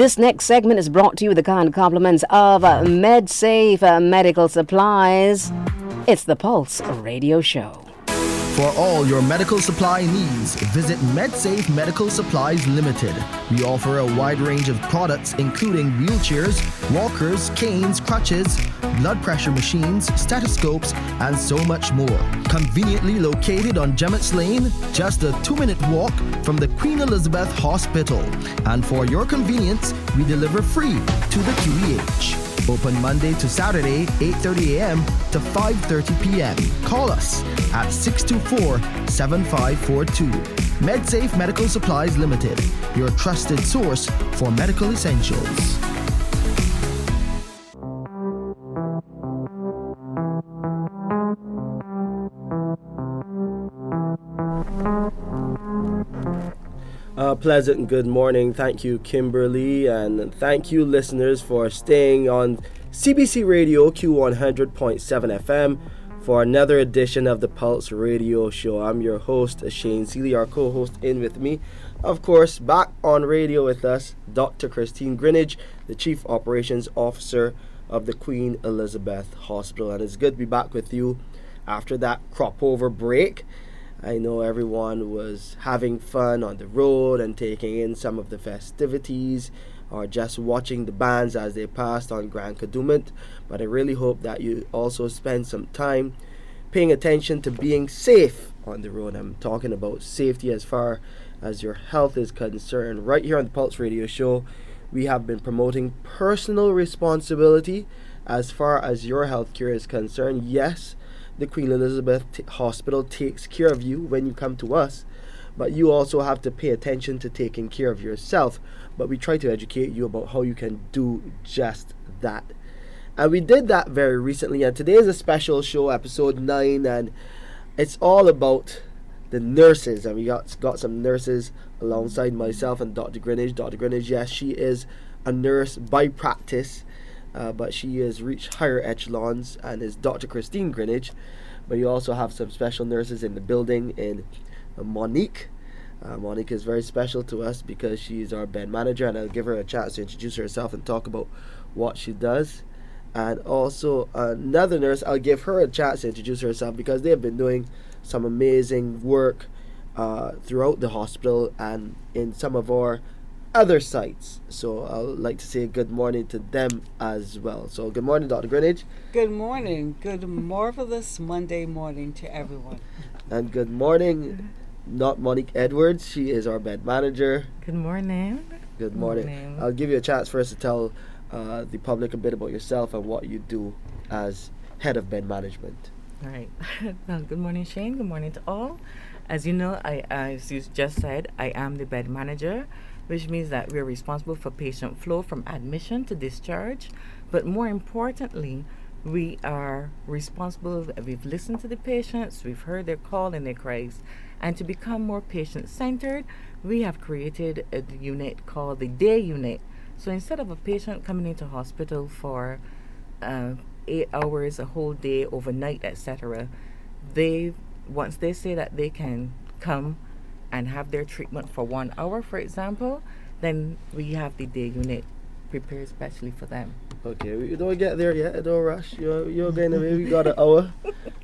This next segment is brought to you with the kind compliments of MedSafe Medical Supplies. It's the Pulse Radio Show. For all your medical supply needs, visit MedSafe Medical Supplies Limited. We offer a wide range of products including wheelchairs, walkers, canes, crutches, blood pressure machines, stethoscopes, and so much more. Conveniently located on Gemmett's Lane, just a 2-minute walk from the Queen Elizabeth Hospital. And for your convenience, we deliver free to the QEH. Open Monday to Saturday, 8:30 a.m. to 5:30 p.m. Call us at 624-7542. MedSafe Medical Supplies Limited, your trusted source for medical essentials. Pleasant good morning. Thank you, Kimberly, and thank you, listeners, for staying on CBC Radio Q100.7 FM for another edition of the Pulse Radio Show. I'm your host, Shane Seeley. Our co-host in with me, of course, back on radio with us, Dr. Christine Greenidge, the Chief Operations Officer of the Queen Elizabeth Hospital. And it's good to be back with you after that crop over break. I know everyone was having fun on the road and taking in some of the festivities or just watching the bands as they passed on Grand Kadooment. But I really hope that you also spend some time paying attention to being safe on the road. I'm talking about safety as far as your health is concerned. Right here on the Pulse Radio Show, we have been promoting personal responsibility as far as your health care is concerned. Yes, the Queen Elizabeth Hospital takes care of you when you come to us, but you also have to pay attention to taking care of yourself. But we try to educate you about how you can do just that. And we did that very recently, and today is a special show, episode 9, and it's all about the nurses. And we got some nurses alongside myself and Dr. Greenidge. Dr. Greenidge, yes, she is a nurse by practice, but she has reached higher echelons and is Dr. Christine Greenidge. But you also have some special nurses in the building in Monique. Monique is very special to us because she's our bed manager, and I'll give her a chance to introduce herself and talk about what she does. And also another nurse, I'll give her a chance to introduce herself because they have been doing some amazing work throughout the hospital and in some of our other sites. So I'd like to say good morning to them as well. So good morning, Dr. Greenidge. Good morning. Good marvelous Monday morning to everyone. And good morning, not Monique Edwards. She is our bed manager. Good morning. Good morning. I'll give you a chance first to tell the public a bit about yourself and what you do as head of bed management. All right. Well, good morning, Shane. Good morning to all. As you know, as you just said, I am the bed manager, which means that we're responsible for patient flow from admission to discharge. But more importantly, we are responsible, we've listened to the patients, we've heard their call and their cries. And to become more patient-centered, we have created a unit called the Day Unit. So instead of a patient coming into hospital for 8 hours, a whole day, overnight, etc., once they say that they can come and have their treatment for 1 hour, for example, then we have the day unit prepared especially for them. Okay, we don't get there yet, don't rush. You're going away. We got an hour.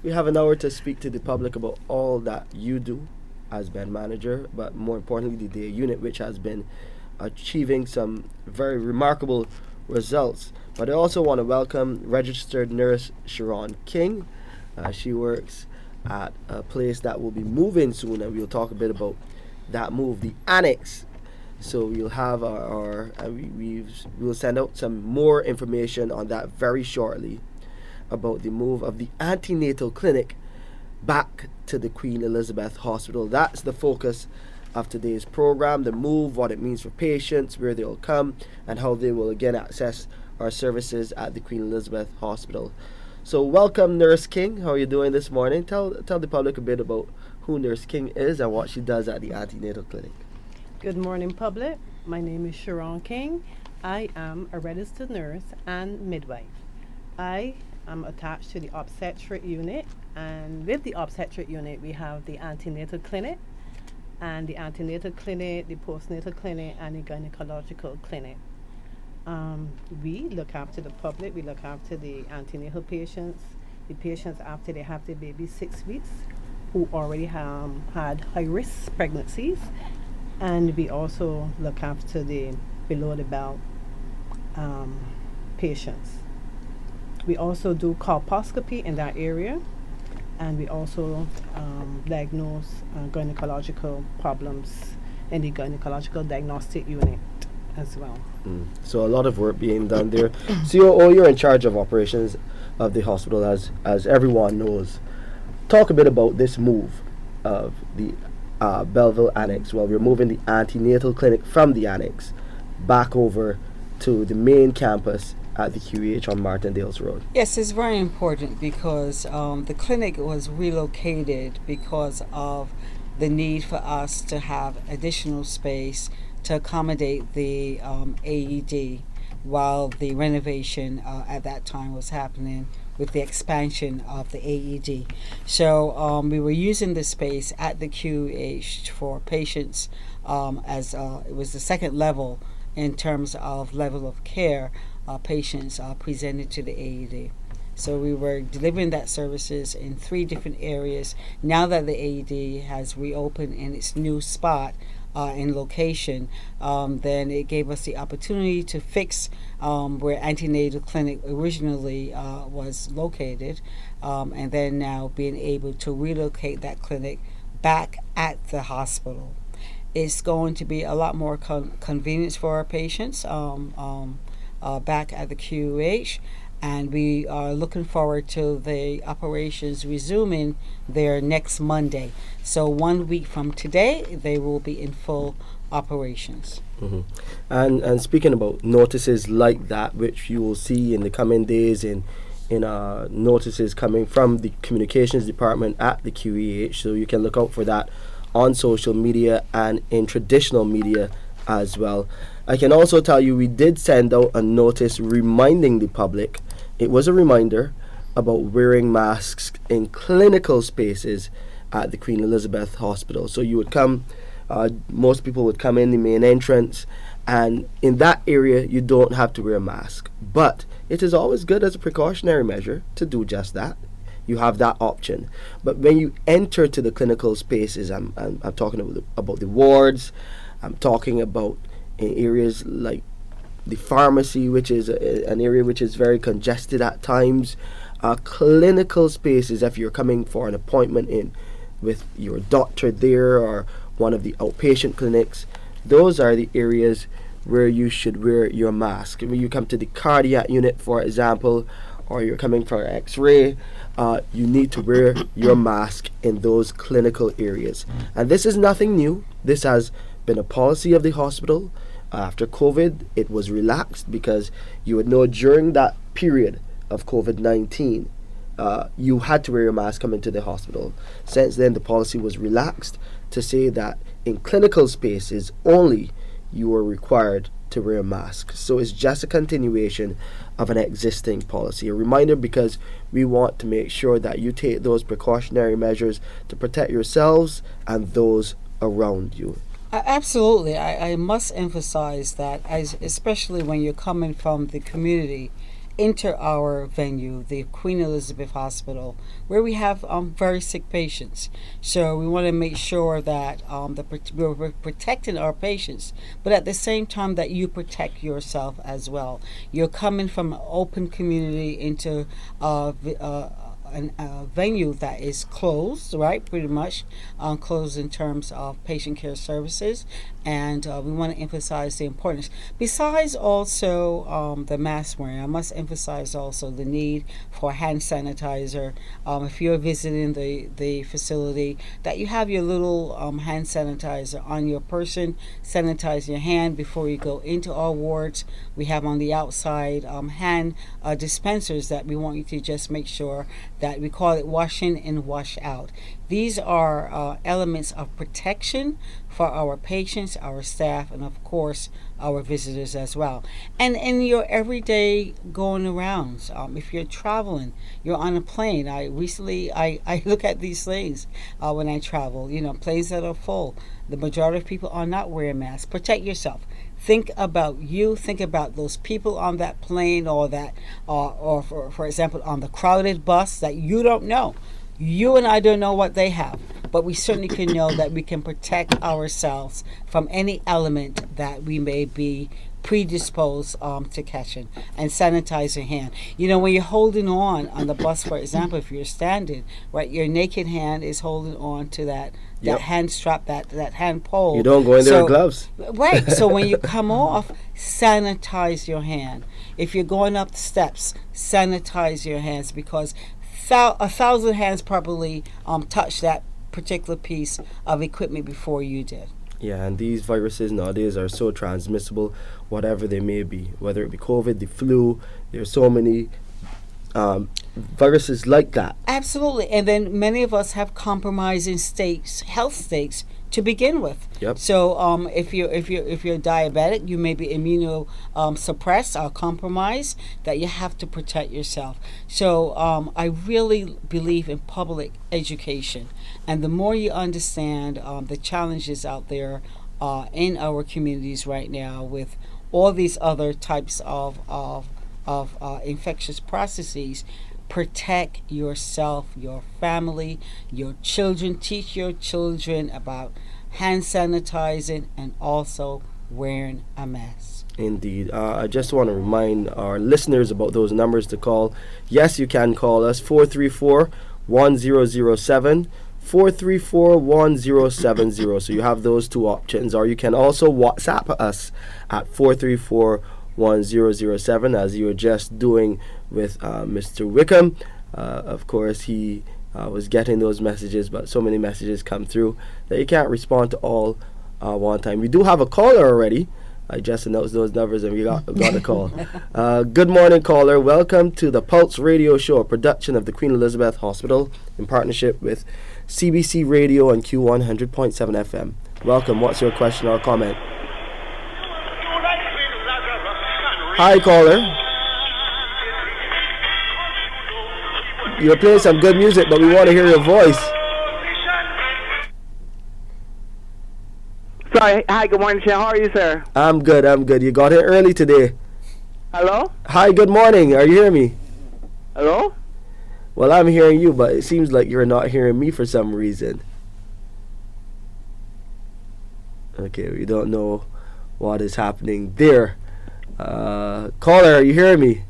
We have an hour to speak to the public about all that you do as bed manager, but more importantly, the day unit, which has been achieving some very remarkable results. But I also want to welcome registered nurse Sharon King. She works at a place that will be moving soon, and we'll talk a bit about that move, the Annex. So we'll have we'll send out some more information on that very shortly about the move of the Antenatal Clinic back to the Queen Elizabeth Hospital. That's the focus of today's program, the move, what it means for patients, where they'll come, and how they will again access our services at the Queen Elizabeth Hospital. So welcome, Nurse King. How are you doing this morning? Tell the public a bit about who Nurse King is and what she does at the Antenatal Clinic. Good morning, public. My name is Sharon King. I am a registered nurse and midwife. I am attached to the obstetric unit, and with the obstetric unit we have the Antenatal Clinic, and the Antenatal Clinic, the Postnatal Clinic, and the Gynecological Clinic. We look after the public. We look after the antenatal patients, the patients after they have their baby 6 weeks, who already had high-risk pregnancies, and we also look after the below-the-belt patients. We also do colposcopy in that area, and we also diagnose gynecological problems in the gynecological diagnostic unit as well. So a lot of work being done there. COO, you're in charge of operations of the hospital, as everyone knows. Talk a bit about this move of the Belleville Annex. Well, we're moving the Antenatal Clinic from the Annex back over to the main campus at the QEH on Martindale's Road. Yes, it's very important because the clinic was relocated because of the need for us to have additional space to accommodate the AED while the renovation at that time was happening with the expansion of the AED. So we were using the space at the QEH for patients as it was the second level in terms of level of care patients presented to the AED. So we were delivering that services in 3 different areas. Now that the AED has reopened in its new spot in location, then it gave us the opportunity to fix where Antenatal Clinic originally was located, and then now being able to relocate that clinic back at the hospital. It's going to be a lot more convenience for our patients back at the QH, and we are looking forward to the operations resuming there next Monday. So 1 week from today, they will be in full operations. And speaking about notices like that, which you will see in the coming days in notices coming from the communications department at the QEH, so you can look out for that on social media and in traditional media as well. I can also tell you we did send out a notice reminding the public. It was a reminder about wearing masks in clinical spaces at the Queen Elizabeth Hospital. So you would come, most people would come in the main entrance, and in that area you don't have to wear a mask. But it is always good as a precautionary measure to do just that. You have that option. But when you enter to the clinical spaces, I'm talking about the wards, I'm talking about in areas like the pharmacy, which is an area which is very congested at times. Clinical spaces, if you're coming for an appointment in with your doctor there or one of the outpatient clinics, those are the areas where you should wear your mask. When you come to the cardiac unit, for example, or you're coming for an x-ray, you need to wear your mask in those clinical areas. And this is nothing new. This has been a policy of the hospital. After COVID, it was relaxed because you would know during that period of COVID-19, you had to wear your mask coming to the hospital. Since then, the policy was relaxed to say that in clinical spaces only you were required to wear a mask. So it's just a continuation of an existing policy. A reminder because we want to make sure that you take those precautionary measures to protect yourselves and those around you. Absolutely. I must emphasize that, especially when you're coming from the community into our venue, the Queen Elizabeth Hospital, where we have very sick patients. So we want to make sure that we're protecting our patients, but at the same time that you protect yourself as well. You're coming from an open community into a venue that is closed, right? Pretty much closed in terms of patient care services, and we want to emphasize the importance. Besides also the mask wearing, I must emphasize also the need for hand sanitizer. If you're visiting the facility, that you have your little hand sanitizer on your person. Sanitize your hand before you go into our wards. We have on the outside hand dispensers that we want you to just make sure that we call it wash in and wash out. These are elements of protection for our patients, our staff, and of course our visitors as well. And in your everyday going around, if you're traveling, you're on a plane. I look at these things when I travel. Planes that are full. The majority of people are not wearing masks. Protect yourself. think about you, think about those people on that plane, or that, or for example, on the crowded bus that you don't know. You and I don't know what they have, but we certainly can know that we can protect ourselves from any element that we may be predisposed to catching, and sanitize your hand. You know, when you're holding on the bus, for example, if you're standing, right, your naked hand is holding on to that Yep. hand strap, that hand pole. You don't go in there with gloves. Right. So when you come off, sanitize your hand. If you're going up the steps, sanitize your hands, because 1,000 hands probably touched that particular piece of equipment before you did. Yeah, and these viruses nowadays are so transmissible, whatever they may be, whether it be COVID, the flu. There's so many viruses like that. Absolutely. And then many of us have compromising states, health states, to begin with. Yep. So if you're diabetic, you may be immunosuppressed or compromised, that you have to protect yourself. So I really believe in public education, and the more you understand the challenges out there in our communities right now with all these other types of infectious processes, protect yourself, your family, your children. Teach your children about hand sanitizing and also wearing a mask. Indeed. I just want to remind our listeners about those numbers to call. Yes, you can call us 434-1007, 434-1070. So you have those two options. Or you can also WhatsApp us at 434-1007, as you were just doing with Mr. Wickham. Of course, he was getting those messages, but so many messages come through that you can't respond to all one time. We do have a caller already. I just announced those numbers and we got a call. Good morning, caller. Welcome to the Pulse Radio Show, a production of the Queen Elizabeth Hospital in partnership with CBC Radio and Q100.7 FM. Welcome. What's your question or comment? Hi, caller. You're playing some good music, but we want to hear your voice. Sorry. Hi, good morning, Sean. How are you, sir? I'm good. You got here early today. Hello? Hi, good morning. Are you hearing me? Hello? Well, I'm hearing you, but it seems like you're not hearing me for some reason. Okay, we don't know what is happening there. Caller, are you hearing me?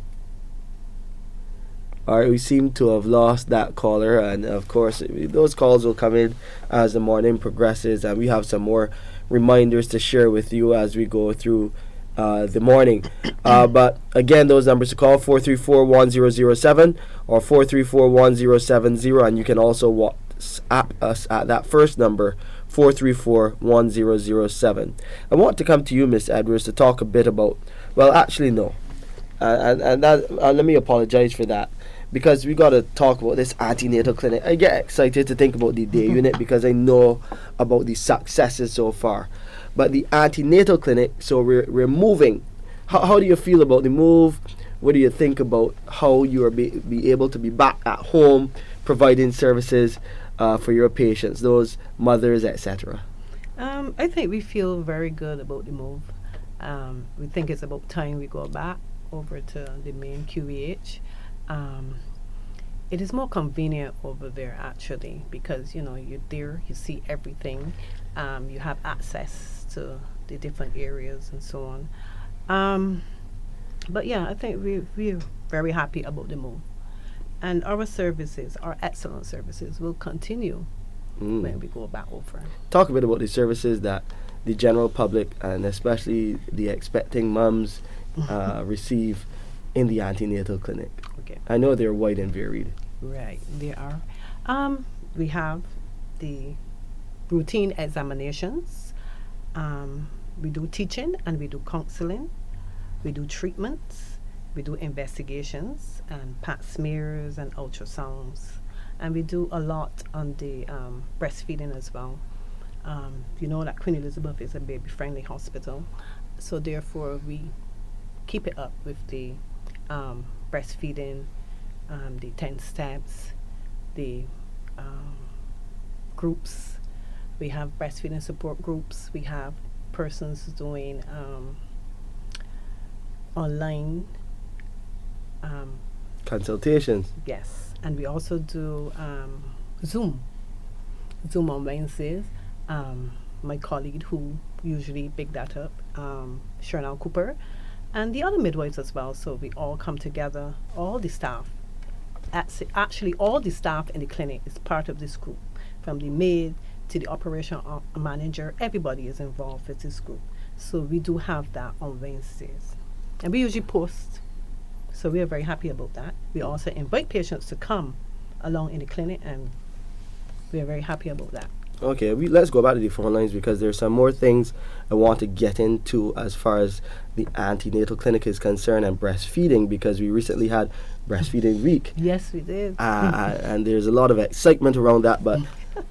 Alright, we seem to have lost that caller, and of course those calls will come in as the morning progresses, and we have some more reminders to share with you as we go through the morning. But again, those numbers to call, 434-1007 or 434-1070, and you can also WhatsApp us at that first number, 434-1007. I want to come to you, Miss Edwards, to talk a bit about, well, actually no, and that let me apologize for that, because we got to talk about this antenatal clinic. I get excited to think about the day unit because I know about the successes so far. But the antenatal clinic, so we're moving. How do you feel about the move? What do you think about how you are be able to be back at home providing services for your patients, those mothers, etc.? I think we feel very good about the move. We think it's about time we go back over to the main QEH. It is more convenient over there, actually, because you're there, you see everything, you have access to the different areas and so on. But yeah, I think we're very happy about the move, and our services, our excellent services, will continue when we go back over. Talk a bit about the services that the general public and especially the expecting mums receive in the antenatal clinic. Okay. I know they're wide and varied. Right, they are. We have the routine examinations. We do teaching and we do counseling. We do treatments. We do investigations and pap smears and ultrasounds. And we do a lot on the breastfeeding as well. You know that Queen Elizabeth is a baby-friendly hospital, so therefore we keep it up with the breastfeeding, the 10 steps, the groups. We have breastfeeding support groups. We have persons doing online. Consultations. Yes, and we also do Zoom on Wednesdays. My colleague who usually pick that up, Shernal Cooper, and the other midwives as well. So we all come together, all the staff. Actually, all the staff in the clinic is part of this group, from the maid to the operation manager. Everybody is involved with this group. So we do have that on Wednesdays, and we usually post. So we are very happy about that. We also invite patients to come along in the clinic, and we are very happy about that. Okay, let's go back to the phone lines because there's some more things I want to get into as far as the antenatal clinic is concerned and breastfeeding, because we recently had breastfeeding week. Yes, we did. And there's a lot of excitement around that, but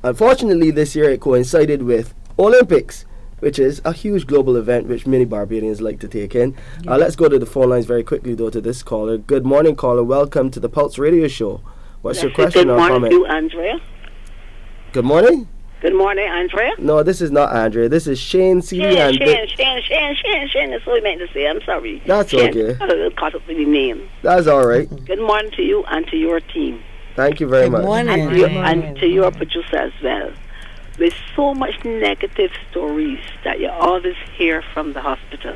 unfortunately this year it coincided with Olympics, which is a huge global event which many Barbadians like to take in. Let's go to the phone lines very quickly though to this caller. Good morning, caller. Welcome to the Pulse Radio Show. What's your question or comment? Good morning to Andrea. Good morning? Good morning, Andrea. No, this is not Andrea. This is Shane C. Shane, that's what I meant to say. I'm sorry. That's Shane, okay. I got a little caught up with the name. That's all right. Good morning to you and to your team. Thank you very much. And to your producer as well. With so much negative stories that you always hear from the hospital,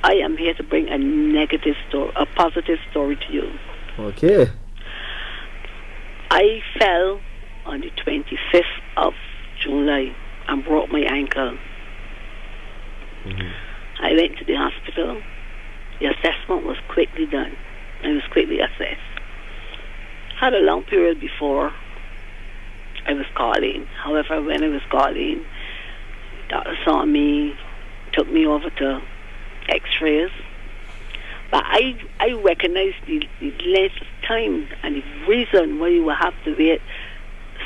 I am here to bring a positive story to you. Okay. I fell on the 25th of July and broke my ankle. I went to the hospital. The assessment was quickly done. I was quickly assessed. Had a long period before I was calling. However, when I was calling, the doctor saw me, took me over to x-rays. But I recognized the length of time and the reason why you will have to wait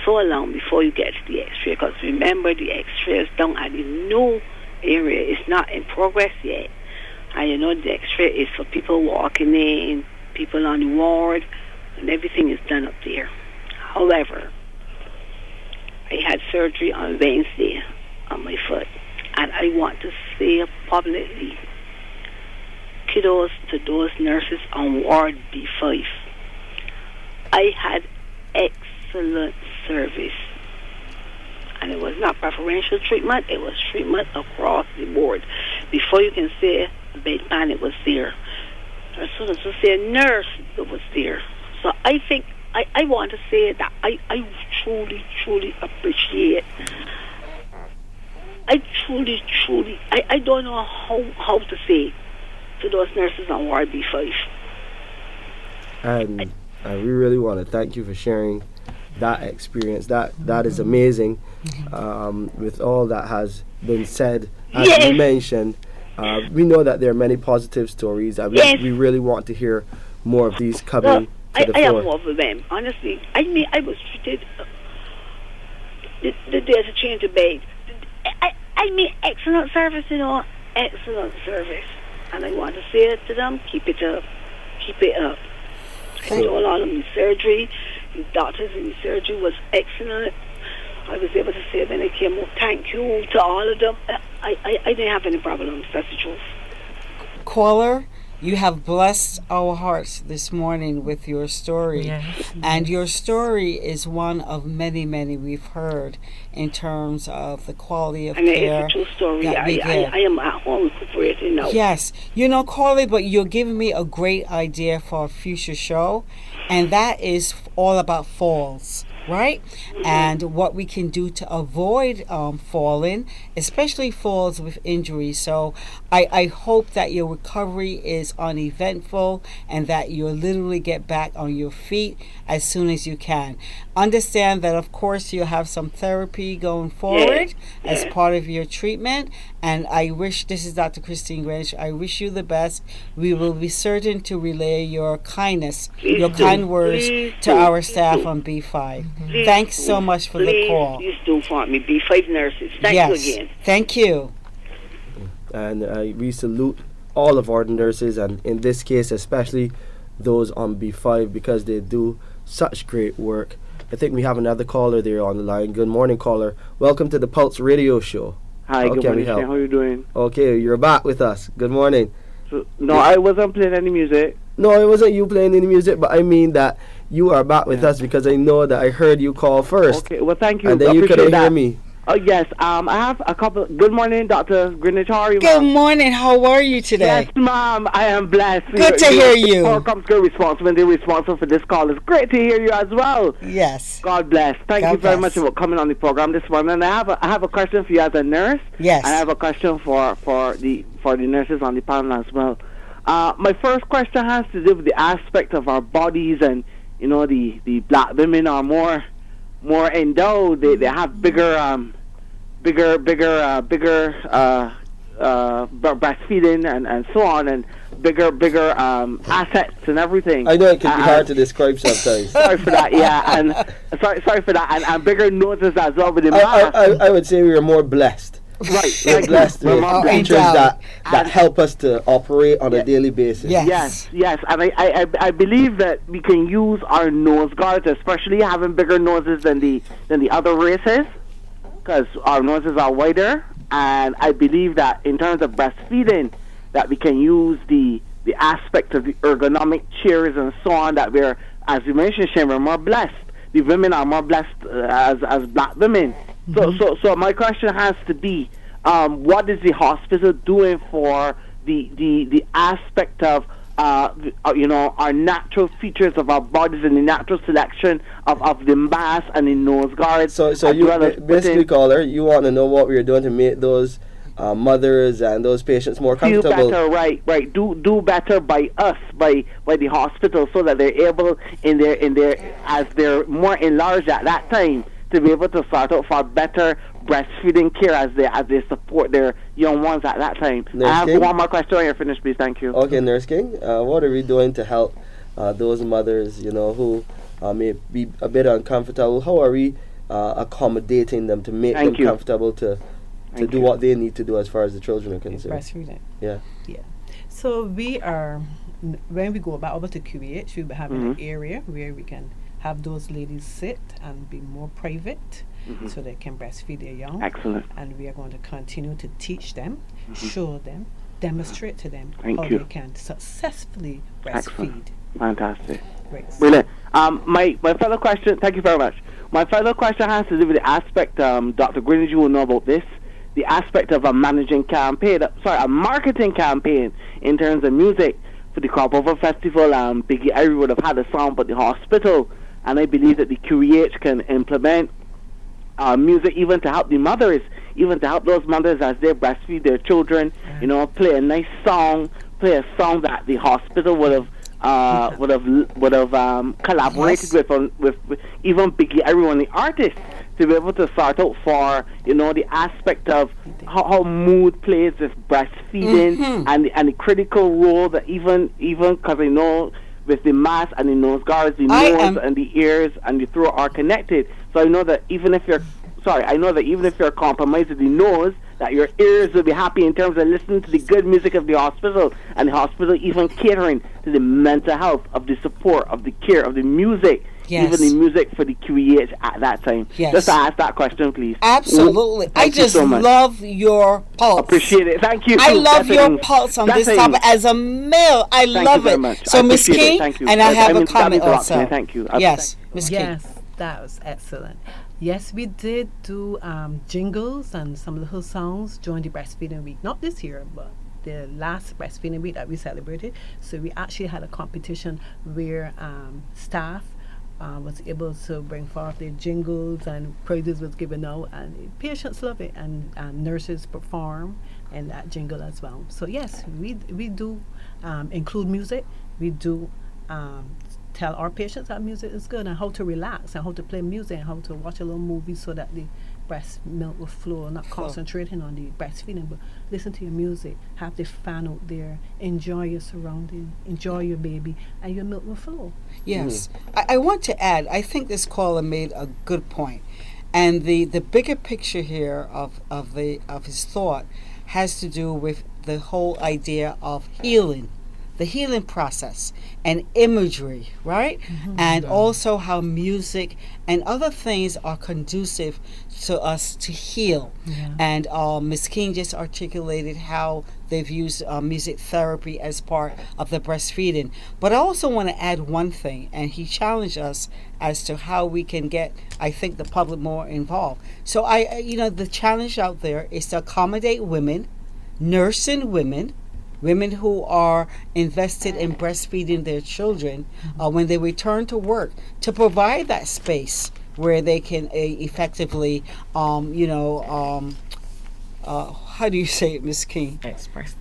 so long before you get to the x-ray, because remember, the x-ray is down at the new area. It's not in progress yet. And you know, the x-ray is for people walking in, people on the ward, and everything is done up there. However, I had surgery on Wednesday on my foot, and I want to say publicly, kudos to those nurses on Ward B5. I had excellent service, and it was not preferential treatment, it was treatment across the board. Before you can say bed panic was there, as soon as you say a nurse that was there. So I think I want to say that I truly appreciate. I don't know how to say to those nurses on Ward B5. And we really want to thank you for sharing that experience. That is amazing. With all that has been said, as you mentioned, we know that there are many positive stories, and we really want to hear more of these coming to the fore. I am overwhelmed, honestly. I mean, I was treated the day to change the bed. I mean, excellent service, excellent service. And I want to say it to them, keep it up. I told all of them the surgery, the doctors in the surgery was excellent. I was able to say when I came up, thank you to all of them. I didn't have any problems, that's the truth. Caller, you have blessed our hearts this morning with your story. Yes. And your story is one of many we've heard in terms of the quality of and care. It's a true story. That we give. I am at home recuperating now. Yes. Caller, but you're giving me a great idea for a future show, and that is all about falls. Right? And what we can do to avoid falling, especially falls with injuries. So I hope that your recovery is uneventful and that you'll literally get back on your feet as soon as you can. Understand that, of course, you'll have some therapy going forward as part of your treatment. And I wish, this is Dr. Christine Greenidge, I wish you the best. We will be certain to relay your kindness, kind words to our staff on B5. Thanks so much for the call. Please do for me, B5 nurses. Thank you again. Thank you. And we salute all of our nurses, and in this case especially those on B5, because they do such great work. I think we have another caller there on the line. Good morning, caller. Welcome to the Pulse Radio Show. Hi, good morning, Stan. How are you doing? Okay, you're back with us. Good morning. No, I wasn't playing any music. No, it wasn't you playing any music, but I mean that you are back with us because I know that I heard you call first. Okay, well, thank you. And then you Appreciate couldn't hear that. me. Oh, yes. I have a couple. Good morning, Dr. Greenidge. How are you, Good ma'am? morning. How are you today? Yes, ma'am. I am blessed. Good to hear you. Before comes good responsibility responsible for this call. It's great to hear you as well. Yes. God bless. Thank God you very bless. much for coming on the program this morning. And I have a question for you as a nurse. Yes. And I have a question for the nurses on the panel as well. My first question has to do with the aspect of our bodies, and you know the black women are more endowed. They have bigger breastfeeding and so on, and bigger assets and everything. I know it can be hard to describe sometimes. Sorry for that, yeah, and sorry for that, and bigger noses as well with the mask. I would say we are more blessed. Right, We're blessed with features that help us to operate on a daily basis. Yes, and I believe that we can use our nose guards, especially having bigger noses than the other races, because our noses are wider, and I believe that in terms of breastfeeding, that we can use the aspect of the ergonomic chairs and so on, that we're, as you mentioned, Shane, we're more blessed. The women are more blessed as black women. So my question has to be, what is the hospital doing for the aspect of our natural features of our bodies and the natural selection of the mask and the nose guards? So you basically, caller, you want to know what we are doing to make those mothers and those patients more comfortable. Do better, right. Do better by us, by the hospital, so that they're able in their as they're more enlarged at that time, to be able to start out for better breastfeeding care as they support their young ones at that time. Nurse I have King? one more question when you're finished, please. Thank you. Okay, Nurse King, what are we doing to help those mothers, who may be a bit uncomfortable? How are we accommodating them to make them comfortable to do what they need to do as far as the children are concerned? Breastfeeding. Yeah. So we are, when we go back over to QEH, we'll be having an area where we can have those ladies sit and be more private, so they can breastfeed their young. Excellent. And we are going to continue to teach them, show them, demonstrate to them how you. they can successfully breastfeed. Excellent. Fantastic. Great. Brilliant. My fellow question, thank you very much. My fellow question has to do with the aspect, Dr. Greenidge, you will know about this, the aspect of a marketing campaign in terms of music for the Crop Over Festival. Biggie Irie would have had a song about the hospital, and I believe that the QEH can implement music even to help the mothers, even to help those mothers as they breastfeed their children. Play a nice song, play a song that the hospital would have collaborated with even Biggie, everyone, the artist, to be able to start out for the aspect of how mood plays with breastfeeding and the critical role that even because I know with the mask and the nose guards, the nose and the ears and the throat are connected. So I know that even if you're compromised with the nose, that your ears will be happy in terms of listening to the good music of the hospital, and the hospital even catering to the mental health of the support, of the care, of the music, even the music for the QEH at that time. Just to ask that question, please. Absolutely. I just love your pulse. Appreciate it. Thank you. I love your pulse on this topic. As a male, I love it. Much. So, Ms. King, and I have a comment also. Thank you. Yes, Ms. King. Yes, that was excellent. Yes, we did do jingles and some little songs during the breastfeeding week. Not this year, but the last breastfeeding week that we celebrated. So we actually had a competition where staff was able to bring forth their jingles, and praises was given out, and patients love it, and nurses perform in that jingle as well. So yes, we do include music. We do tell our patients that music is good, and how to relax, and how to play music, and how to watch a little movie so that the breast milk will flow, not concentrating on the breastfeeding, but listen to your music, have the fan out there, enjoy your surrounding, enjoy your baby, and your milk will flow. Yes. I want to add, I think this caller made a good point, and the bigger picture here of his thought has to do with the whole idea of healing, the healing process and imagery, right? And also how music and other things are conducive to us to heal. And Ms. King just articulated how they've used music therapy as part of the breastfeeding. But I also want to add one thing, and he challenged us as to how we can get, I think, the public more involved. So the challenge out there is to accommodate women, nursing women who are invested in breastfeeding their children when they return to work, to provide that space where they can effectively, how do you say it, Ms. King?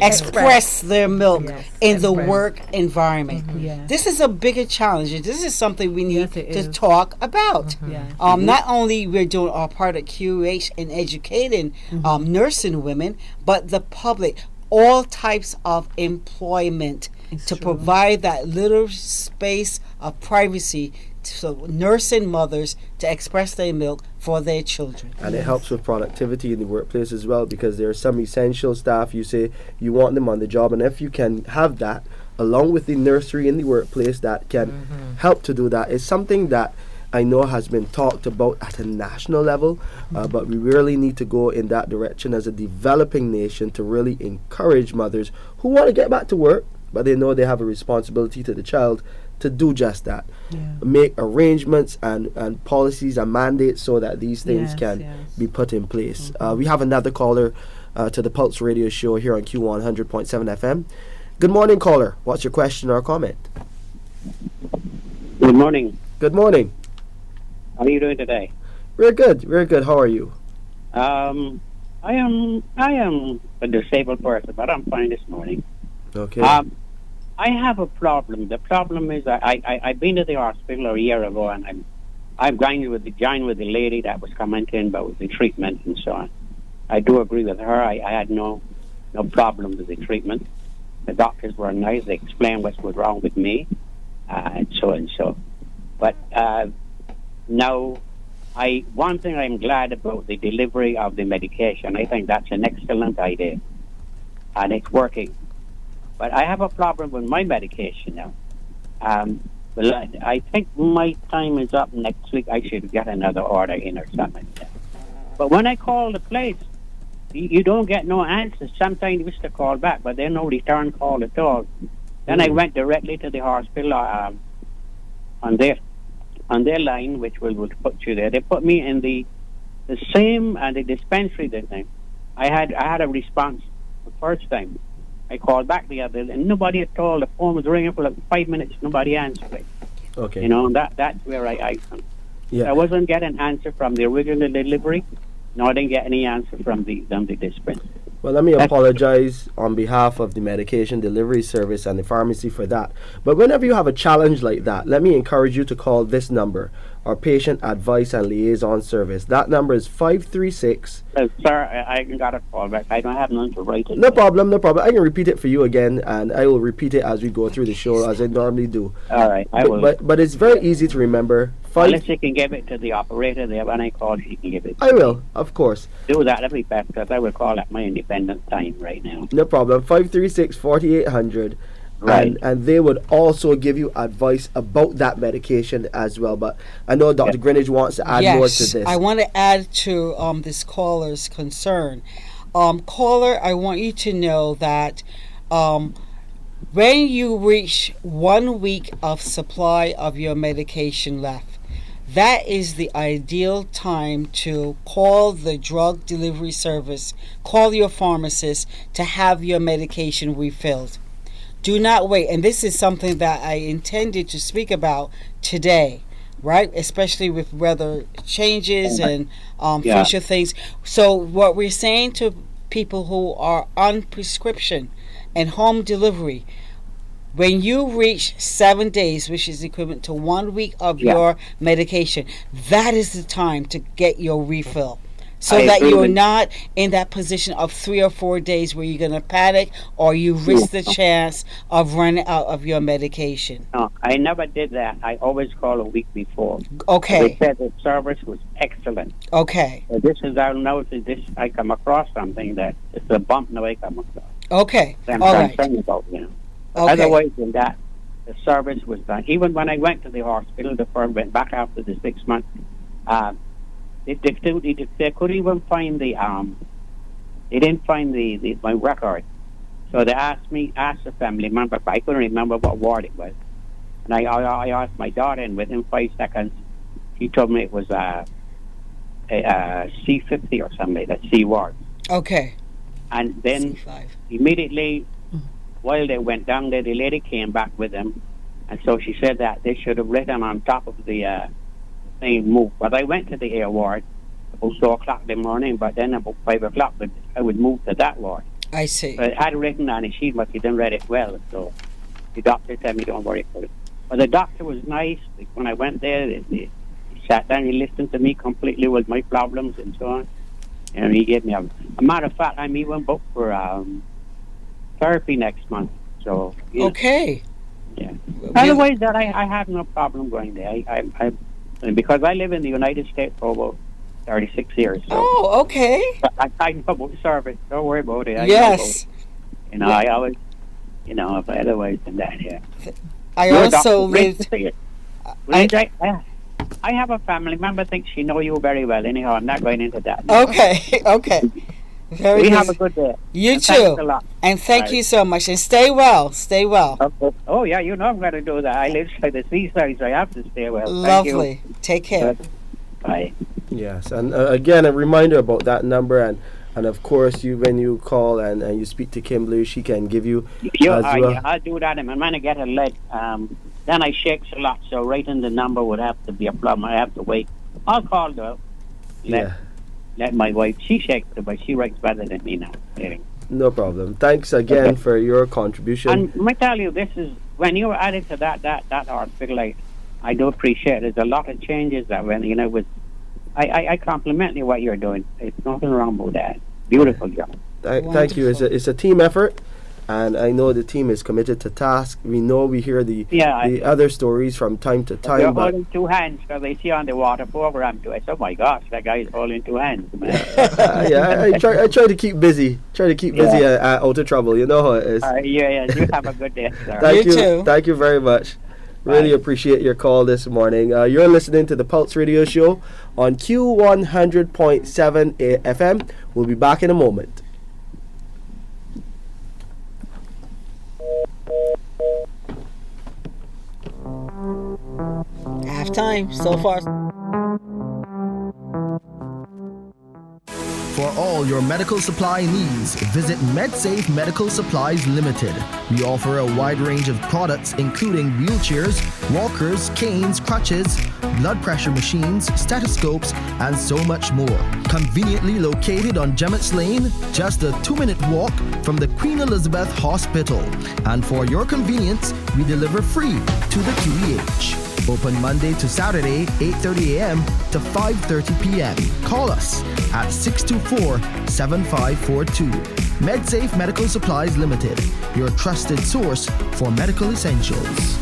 Express their milk in the work environment. This is a bigger challenge, and this is something we need to talk about. Not only we're doing our part at QH in educating nursing women, but the public, all types of employment, to provide that little space of privacy so nursing mothers to express their milk for their children. And it helps with productivity in the workplace as well, because there are some essential staff you say you want them on the job, and if you can have that along with the nursery in the workplace that can help to do that, is something that I know has been talked about at a national level, but we really need to go in that direction as a developing nation to really encourage mothers who want to get back to work, but they know they have a responsibility to the child to do just that. Make arrangements and policies and mandates so that these things can be put in place. We have another caller to the Pulse Radio Show here on Q100.7 FM. Good morning, caller. What's your question or comment? Good morning. Good morning. How are you doing today? We're good. We're good. How are you? I am a disabled person, but I'm fine this morning. Okay. I have a problem. The problem is I've been to the hospital a year ago, and I'm joined with the lady that was commenting about the treatment and so on. I do agree with her. I had no problem with the treatment. The doctors were nice. They explained what was wrong with me, and so. But now, one thing I'm glad about the delivery of the medication. I think that's an excellent idea, and it's working. But I have a problem with my medication now. I think my time is up next week. I should get another order in or something like that. But when I call the place, you don't get no answers. Sometimes you used to call back, but there's no return call at all. Then I went directly to the hospital on their line, which will put you there. They put me in the same the dispensary that time. I had a response the first time. I called back the other, and nobody at all. The phone was ringing for like 5 minutes. Nobody answered it. Okay. You know, that's where I wasn't getting an answer from the original delivery, nor didn't get any answer from the dispensary. Well, let me apologize on behalf of the medication delivery service and the pharmacy for that. But whenever you have a challenge like that, let me encourage you to call this number, our patient advice and liaison service. That number is 536. Sir, I got a call back. I don't have none to write it. No problem. I can repeat it for you again, and I will repeat it as we go through the show, as I normally do. All right, I will. But it's very easy to remember. Unless you can give it to the operator there when I call, she can give it. I will, of course. Do that, that'd be best, because I will call at my independent time right now. No problem. 536-4800. Right. And they would also give you advice about that medication as well. But I know Dr. Greenidge wants to add more to this. I want to add to this caller's concern. Caller, I want you to know that when you reach 1 week of supply of your medication left, that is the ideal time to call the drug delivery service, call your pharmacist to have your medication refilled. Do not wait. And this is something that I intended to speak about today, right? Especially with weather changes and future things. So what we're saying to people who are on prescription and home delivery, when you reach 7 days, which is equivalent to 1 week of your medication, that is the time to get your refill. So that you're not in that position of 3 or 4 days where you're going to panic or you risk the chance of running out of your medication. No, I never did that. I always call a week before. Okay. They said the service was excellent. Okay. So this is, I'll notice this, I come across something that it's a bump now I come across. Okay. I'm all right. concerned about, you know. Okay. Otherwise than that, the service was done. Even when I went to the hospital, the firm went back after the 6 months. They couldn't even find the they didn't find my record. So they asked a family member, but I couldn't remember what ward it was. And I asked my daughter, and within 5 seconds, she told me it was a C50 or something, that C ward. Okay. And then C5. immediately, while they went down there, the lady came back with them. And so she said that they should have written on top of the thing, move. But I went to the A ward about 4 o'clock in the morning, but then about 5 o'clock, I would move to that ward. I see. But it had written on the sheet, but he didn't read it well. So the doctor said me, don't worry about it. But the doctor was nice. When I went there, he sat down, he listened to me completely with my problems and so on. And he gave me a matter of fact, I'm even booked for therapy next month. So yeah. Okay. Yeah. Otherwise, that I have no problem going there. I because I live in the United States for about 36 years. So Oh, okay. I know about service. Don't worry about it. Yes. I always, but otherwise than that, yeah. I also lived. I have a family member thinks she know you very well. Anyhow, I'm not going into that. Okay. Okay. Very We good. have a good day. You And too. thanks a lot. And thank you so much. And stay well. Stay well. Okay. Oh, yeah, I'm going to do that. I live by the seaside, so I have to stay well. Lovely. Take care. Bye. Yes, and again, a reminder about that number, and of course, when you call and you speak to Kimberly, she can give you as well. Yeah, I'll do that. And when I get a lead, then I shakes a lot, so writing the number would have to be a problem. I have to wait. I'll call though. Let my wife, she shakes it, but she writes better than me now. Yeah. No problem. Thanks again for your contribution. And I tell you, this is when you were added to that hospital. I do appreciate it. There's a lot of changes that when with. I compliment you what you're doing. There's nothing wrong with that. Beautiful job. Thank you. It's a team effort, and I know the team is committed to task. We know we hear the other stories from time to time. You're holding two hands because I see on the water program too. I said, oh my gosh, that guy is holding two hands. I try to keep busy. Out of trouble. You know how it is. You have a good day, sir. Thank you. Thank you very much. Really appreciate your call this morning. You're listening to the Pulse Radio Show on Q100.7 FM. We'll be back in a moment. Halftime so far. For all your medical supply needs, visit MedSafe Medical Supplies Limited. We offer a wide range of products including wheelchairs, walkers, canes, crutches, blood pressure machines, stethoscopes, and so much more. Conveniently located on Gemmetts Lane, just a 2-minute walk from the Queen Elizabeth Hospital. And for your convenience, we deliver free to the QEH. Open Monday to Saturday, 8:30 a.m. to 5:30 p.m. Call us at 624-7542. MedSafe Medical Supplies Limited, your trusted source for medical essentials.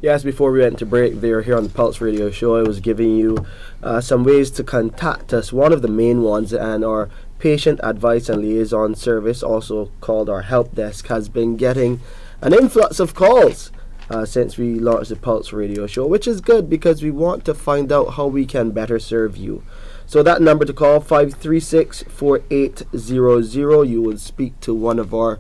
Yes, before we went to break there here on the Pulse Radio Show, I was giving you some ways to contact us. One of the main ones, and our patient advice and liaison service, also called our help desk, has been getting an influx of calls since we launched the Pulse Radio Show, which is good because we want to find out how we can better serve you. So that number to call, 536-4800. You will speak to one of our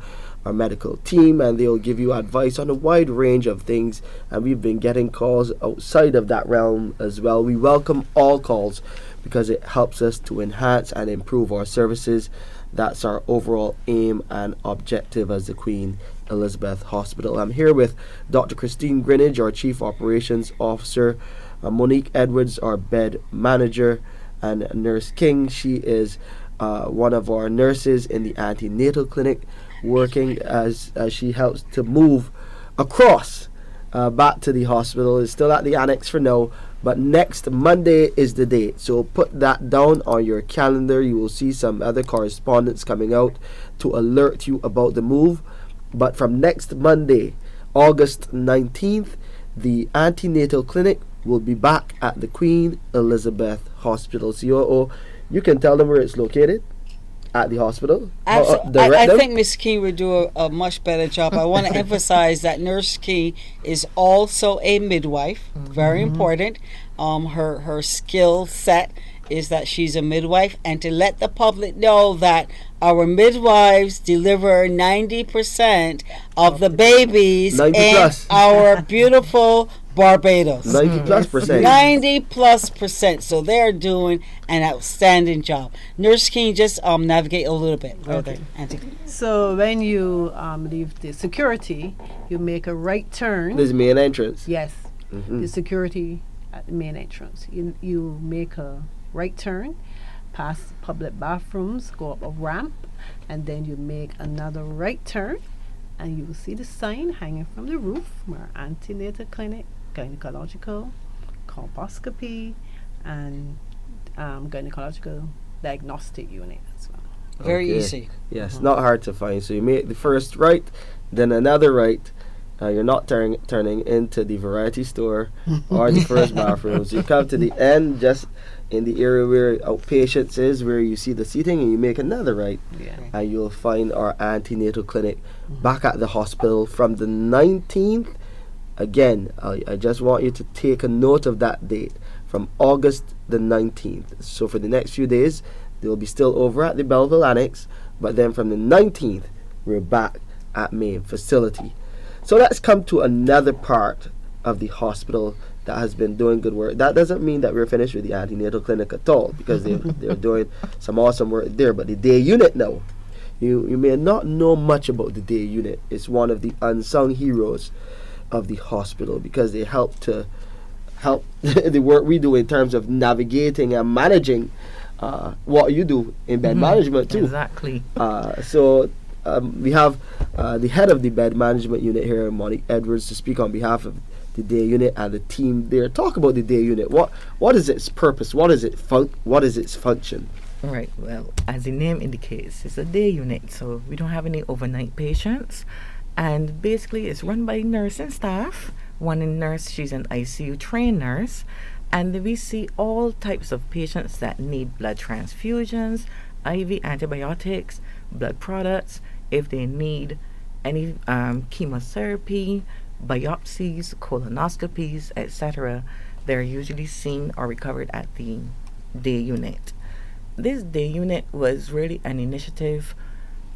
medical team, and they'll give you advice on a wide range of things, and we've been getting calls outside of that realm as well. We welcome all calls because it helps us to enhance and improve our services. That's our overall aim and objective as the Queen Elizabeth Hospital. I'm here with Dr. Christine Greenidge, our Chief Operations Officer, Monique Edwards, our bed manager, and Nurse King. She is one of our nurses in the Antenatal Clinic, working as she helps to move across back to the hospital. Is still at the annex for now, but next Monday is the date, so put that down on your calendar. You will see some other correspondence coming out to alert you about the move, but from next Monday, August 19th, the Antenatal Clinic will be back at the Queen Elizabeth Hospital. COO, you can tell them where it's located. at the hospital? I think Miss Key would do a much better job. I want to emphasize that Nurse Key is also a midwife, very important. Her skill set is that she's a midwife, and to let the public know that our midwives deliver 90% of the babies in our beautiful Barbados. 90+%. So they're doing an outstanding job. Nurse King, just navigate a little bit. Okay. So when you leave the security, you make a right turn. This is main entrance. Yes. The security at the main entrance. You make a right turn, past public bathrooms, go up a ramp, and then you make another right turn, and you will see the sign hanging from the roof, our Antenatal Clinic, gynecological, colposcopy, and gynecological diagnostic unit as well. Very easy. Yes, not hard to find. So you make the first right, then another right. You're not turning into the variety store or the first bathrooms. You come to the end, just in the area where outpatients is, where you see the seating, and you make another right. And you'll find our antenatal clinic back at the hospital from the 19th. Again, I just want you to take a note of that date, from August the 19th. So for the next few days, they'll be still over at the Belleville Annex, but then from the 19th, we're back at main facility. So let's come to another part of the hospital that has been doing good work. That doesn't mean that we're finished with the antenatal clinic at all, because they're doing some awesome work there. But the day unit now, you may not know much about the day unit. It's one of the unsung heroes of the hospital, because they help the work we do in terms of navigating and managing what you do in bed management too. Exactly. So we have the head of the bed management unit here, Monique Edwards, to speak on behalf of the day unit and the team there. Talk about the day unit. What is its purpose? What is its function? Right. Well, as the name indicates, it's a day unit, so we don't have any overnight patients, and basically it's run by nursing staff. One nurse, she's an ICU trained nurse, and we see all types of patients that need blood transfusions, IV antibiotics, blood products, if they need any chemotherapy, biopsies, colonoscopies, etc. They're usually seen or recovered at the day unit. This day unit was really an initiative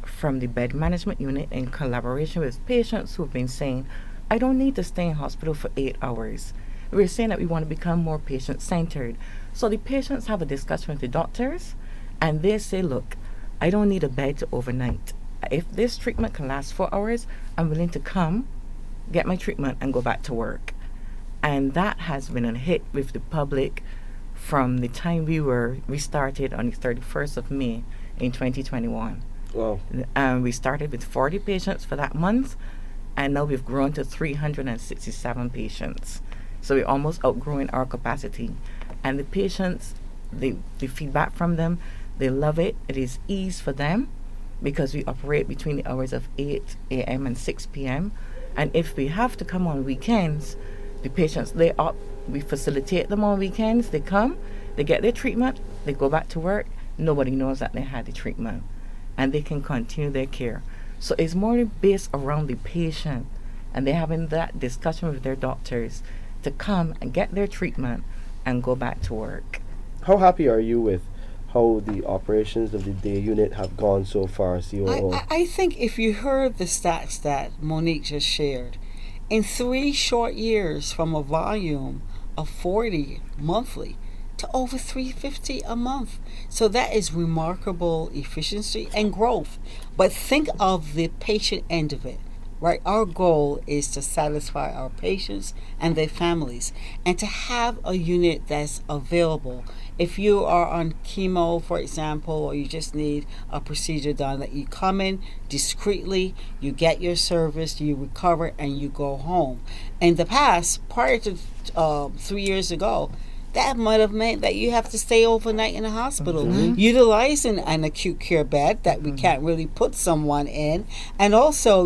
from the bed management unit in collaboration with patients who've been saying, I don't need to stay in hospital for 8 hours. We're saying that we want to become more patient-centered. So the patients have a discussion with the doctors, and they say, look, I don't need a bed to overnight. If this treatment can last 4 hours, I'm willing to come, get my treatment, and go back to work. And that has been a hit with the public from the time we started on the 31st of May in 2021. Wow. We started with 40 patients for that month, and now we've grown to 367 patients. So we're almost outgrowing our capacity. And the patients, the feedback from them, they love it. It is ease for them, because we operate between the hours of 8 a.m. and 6 p.m. And if we have to come on weekends, the patients, we facilitate them on weekends. They come, they get their treatment, they go back to work. Nobody knows that they had the treatment, and they can continue their care. So it's more based around the patient, and they're having that discussion with their doctors to come and get their treatment and go back to work. How happy are you with how the operations of the day unit have gone so far, COO? I think if you heard the stats that Monique just shared, in 3 short years, from a volume of 40 monthly to over 350 a month. So that is remarkable efficiency and growth. But think of the patient end of it, right? Our goal is to satisfy our patients and their families, and to have a unit that's available. If you are on chemo, for example, or you just need a procedure done, that you come in discreetly, you get your service, you recover, and you go home. In the past, prior to 3 years ago, that might have meant that you have to stay overnight in a hospital, utilizing an acute care bed that we can't really put someone in, and also,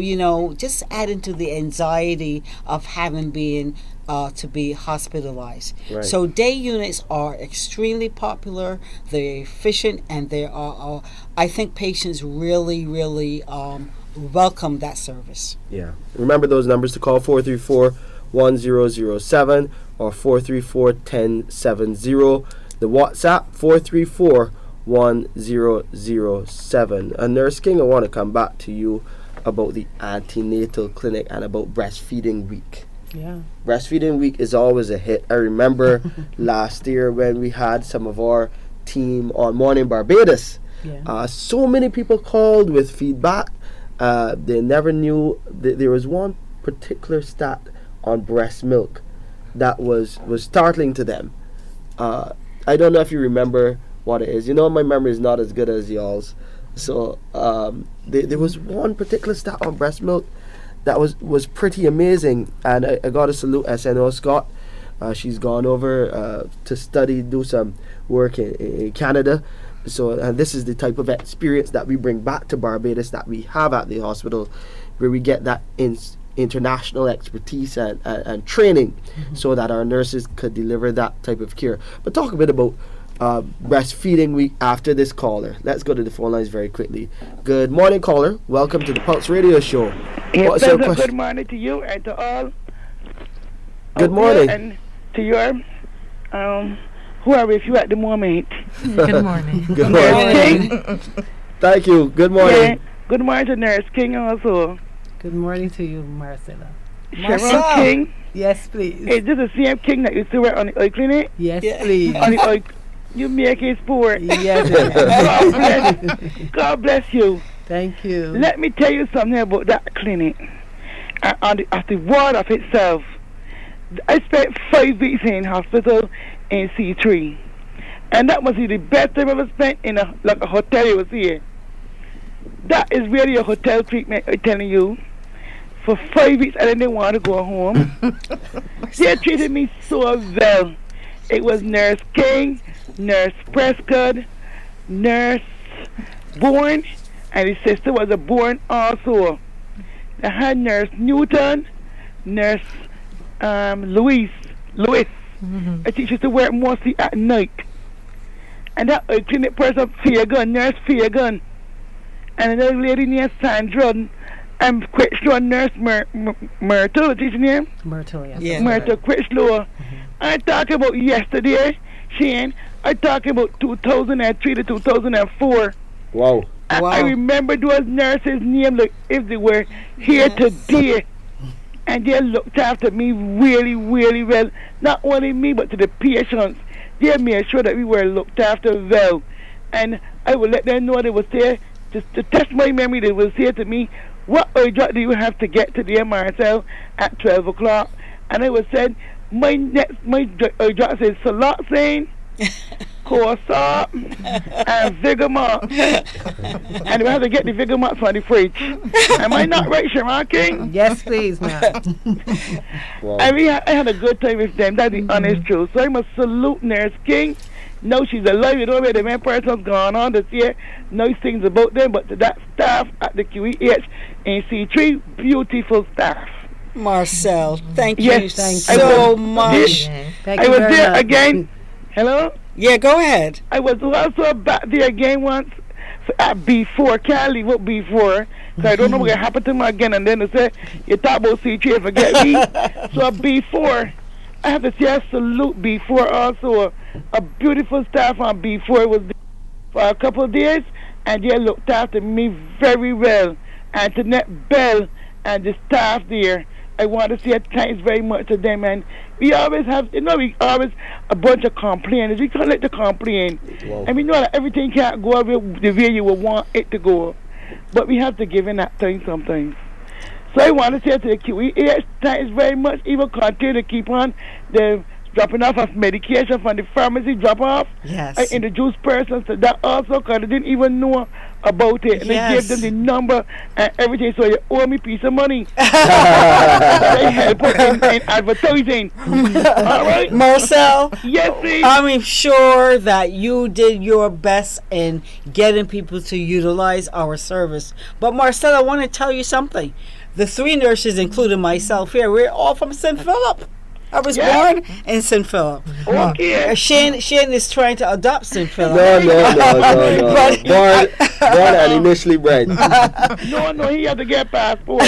just adding to the anxiety of having been to be hospitalized. Right. So day units are extremely popular. They're efficient, and they are. I think patients really, really welcome that service. Yeah. Remember those numbers to call: 434-1007 or 434-1070. The WhatsApp 434-1007. And Nurse King, I want to come back to you about the Antenatal Clinic and about Breastfeeding Week. Yeah. Breastfeeding Week is always a hit. I remember last year when we had some of our team on Morning Barbados. Yeah. So many people called with feedback. They never knew. There was one particular stat on breast milk that was startling to them. I don't know if you remember what it is. You know, my memory is not as good as y'all's. So there was one particular stat on breast milk that was pretty amazing, and I got to salute SNO Scott. She's gone over to do some work in Canada. So, and this is the type of experience that we bring back to Barbados, that we have at the hospital, where we get that international expertise and training, so that our nurses could deliver that type of care. But talk a bit about Breastfeeding Week after this caller. Let's go to the phone lines very quickly. Good morning, caller. Welcome to the Pulse Radio Show. What's your question? Good morning to you and to all. Good morning. And to your who are with you at the moment? Good morning. Good morning. Thank you. Good morning. Yeah. Good morning to Nurse King also. Good morning to you, Marcella. Sharon King. Yes, please. Is this the same King that used to work on the oil clinic? Yes, please. On the oil, you make it sport. Yes. God bless you. Thank you. Let me tell you something about that clinic. At the ward of itself, I spent 5 weeks in hospital in C3, and that was the best I've ever spent in a hotel you was here. That is really a hotel treatment, I'm telling you. For 5 weeks, I didn't want to go home. They treated me so well. It was Nurse King, Nurse Prescott, Nurse Bourne, and his sister was a Bourne also. I had Nurse Newton, Nurse Louis. I think she used to work mostly at night. And that clinic person, Nurse Fagan, and another lady named Sandra, and Quitchlow, Nurse Myrtle, what's his name? Myrtle, yes. Yeah. Myrtle Quitchlow. I talk about yesterday, Shane. I talk about 2003 to 2004. Wow. I remember those nurses' names like if they were here today. And they looked after me really, really well. Not only me, but to the patients. They made sure that we were looked after well. And I would let them know they would say, just to test my memory, they would say to me, what drug do you have to get today, Marcel, at 12 o'clock? And I would say, my drug is Saloxane, Cohosts, and Vigomart. And we have to get the Vigomart from the fridge. Am I not right, Sharon King? Yes, please, ma'am. Wow. I had a good time with them. That's the honest truth. So I must salute Nurse King. No, she's alive. You know where the main person's gone on to say nice things about them, but to that staff at the QEH in C3, beautiful staff. Marcel, thank you Yes, so much. Thank I you was very there much. again. Hello? Yeah, go ahead. I was also back there again once at B4. Can't leave up B4 because I don't know what's going to happen to me again. And then they say, you talk about C3 and forget me. So at B4, I have to say I salute B4 also. A beautiful staff on B4. It was there for a couple of days, and they looked after me very well. Antoinette Bell and the staff there, I want to say thanks very much to them. And we always have, we always a bunch of complainers. We can't let the complain. Wow. And we know that everything can't go the way you would want it to go. But we have to give in that time sometimes. So I want to say to the QEH, thanks very much. Even continue to keep on the dropping off of medication from the pharmacy drop off. Yes. I introduced persons to that also because they didn't even know about it. And I gave them the number and everything. So you owe me a piece of money. I help in advertising. All right? Marcel, Yes, please. I'm sure that you did your best in getting people to utilize our service. But Marcel, I want to tell you something. The three nurses, including myself here, we're all from St. Philip. I was born in St. Philip. Okay. Shane is trying to adopt St. Philip. No. Born and initially bred. No, he had to get passport.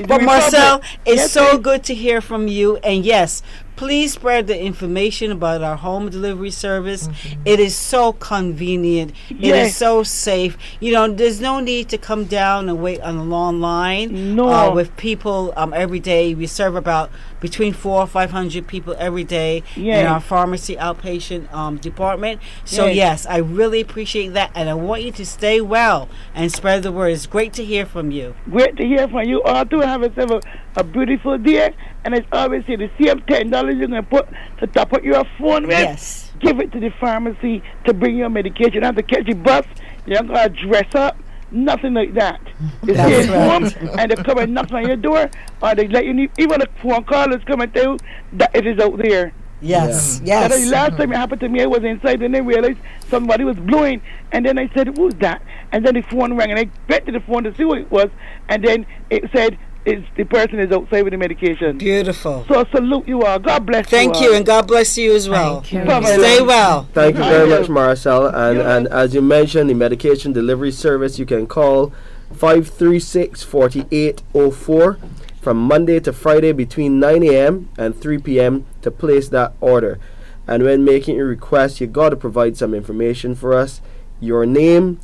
But Marcel, it's so good to hear from you. And yes, please spread the information about our home delivery service. It is so convenient. It is so safe. You know, there's no need to come down and wait on a long line with people every day. We serve about between 400 or 500 people every day in our pharmacy outpatient department. So yes, I really appreciate that, and I want you to stay well and spread the word. It's great to hear from you. Great to hear from you all too. Have yourself a beautiful day. And it's always say the same $10 you're going to put to top up your phone with. Yes. Give it to the pharmacy to bring your medication. You don't have to catch the bus. You don't got to dress up. Nothing like that. You stay home and they come and knock on your door, or they let you know, even a phone call is coming to you that it is out there. Yes. The last time it happened to me, I was inside and I realized somebody was blowing, and then I said, "Who's that?" And then the phone rang, and I went to the phone to see who it was, and then it said, the person is outside with the medication. Beautiful. So salute you all. God bless you. Thank you, and God bless you as well. Stay well. Thank you very much, Marcel. And as you mentioned, the medication delivery service, you can call 536-4804 from Monday to Friday between 9 a.m. and 3 p.m. to place that order. And when making a request, you got to provide some information for us: your name,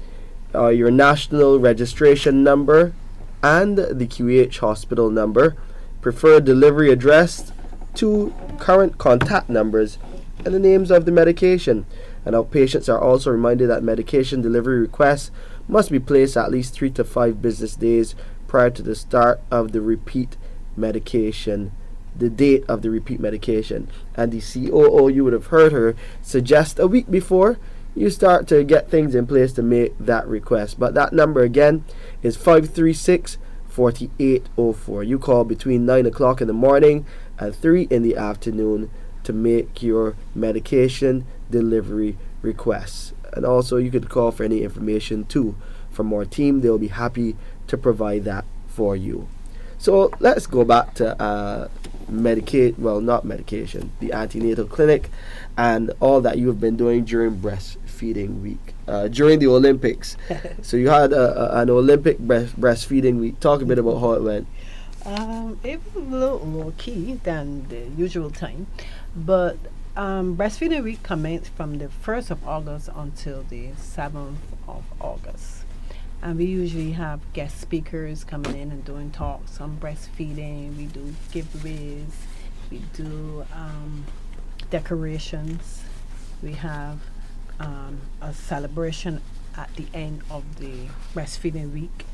your national registration number, and the QH hospital number, preferred delivery address, 2 current contact numbers, and the names of the medication. And our patients are also reminded that medication delivery requests must be placed at least 3 to 5 business days prior to the start of the repeat medication, the date of the repeat medication. And the COO, you would have heard her suggest a week before you start to get things in place to make that request. But that number again is 536-4804. You call between 9 o'clock in the morning and 3 in the afternoon to make your medication delivery requests. And also you could call for any information too from our team. They'll be happy to provide that for you. So let's go back to the Antenatal Clinic and all that you have been doing during breastfeeding week, during the Olympics. So you had an Olympic breastfeeding week. Talk a bit about how it went. It was a little low key than the usual time, but breastfeeding week commenced from the 1st of August until the 7th of August. And we usually have guest speakers coming in and doing talks on breastfeeding. We do giveaways. We do decorations. We have a celebration at the end of the breastfeeding week